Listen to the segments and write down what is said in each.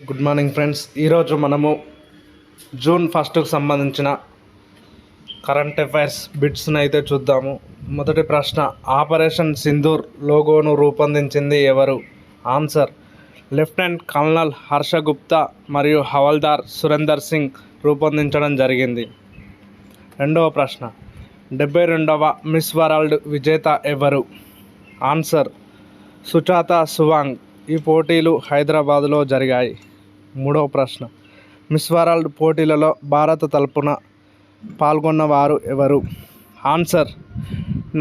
Good morning friends. ఈరోజు మనము June 1కు సంబంధించిన కరెంట్ అఫైర్స్ బిట్స్ని అయితే చూద్దాము. మొదటి ప్రశ్న, ఆపరేషన్ సింధూర్ లోగోను రూపొందించింది ఎవరు? Answer, lieutenant colonel Harsha Gupta మరియు హవల్దార్ సురేందర్ సింగ్ రూపొందించడం జరిగింది. రెండవ ప్రశ్న, 72వ మిస్ వరల్డ్ విజేత ఎవరు? ఆన్సర్, సుచాతా సువాంగ్. ఈ పోటీలు హైదరాబాదులో జరిగాయి. మూడవ ప్రశ్న, మిస్ వరల్డ్ పోటీలలో భారత తరపున పాల్గొన్నవారు ఎవరు? ఆన్సర్,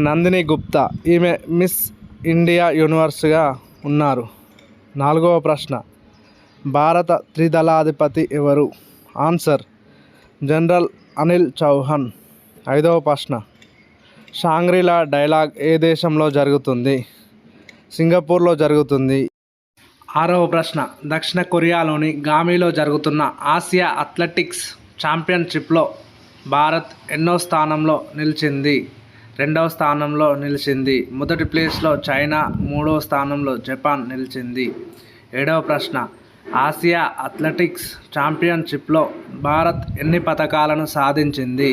నందిని గుప్తా. ఈమె మిస్ ఇండియా యూనివర్స్గా ఉన్నారు. నాలుగవ ప్రశ్న, భారత త్రిదళాధిపతి ఎవరు? Answer, general Anil Chauhan. ఐదవ ప్రశ్న, షాంగ్రీలా డైలాగ్ ఏ దేశంలో జరుగుతుంది? సింగపూర్లో జరుగుతుంది. ఆరవ ప్రశ్న, దక్షిణ కొరియాలోని గామిలో జరుగుతున్న ఆసియా అథ్లెటిక్స్ ఛాంపియన్షిప్లో భారత్ ఎన్నో స్థానంలో నిలిచింది? రెండవ స్థానంలో నిలిచింది. మొదటి ప్లేస్లో చైనా, మూడవ స్థానంలో జపాన్ నిలిచింది. ఏడవ ప్రశ్న, ఆసియా అథ్లెటిక్స్ ఛాంపియన్షిప్లో భారత్ ఎన్ని పతకాలను సాధించింది?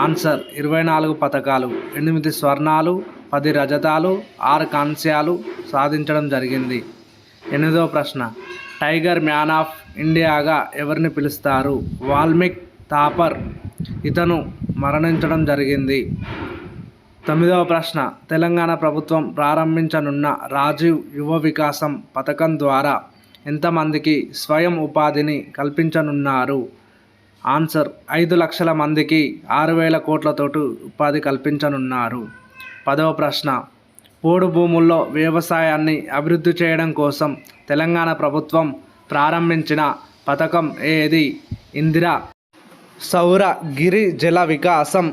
ఆన్సర్, 24 పతకాలు. 8 స్వర్ణాలు, 10 రజతాలు, 6 కాంస్యాలు సాధించడం జరిగింది. ఎనిమిదవ ప్రశ్న, టైగర్ మ్యాన్ ఆఫ్ ఇండియాగా ఎవరిని పిలుస్తారు? వాల్మీక్ థాపర్. ఇతను మరణించడం జరిగింది. తొమ్మిదవ ప్రశ్న, తెలంగాణ ప్రభుత్వం ప్రారంభించనున్న రాజీవ్ యువ వికాసం పథకం ద్వారా ఎంతమందికి స్వయం ఉపాధిని కల్పించనున్నారు? ఆన్సర్, 5 లక్షల మందికి 6,000 కోట్లతోటి ఉపాధి కల్పించనున్నారు. పదవ ప్రశ్న, పోడు భూముల్లో వ్యవసాయాన్ని అభివృద్ధి చేయడం కోసం తెలంగాణ ప్రభుత్వం ప్రారంభించిన పథకం ఏది? ఇందిరా సౌర గిరిజల వికాసం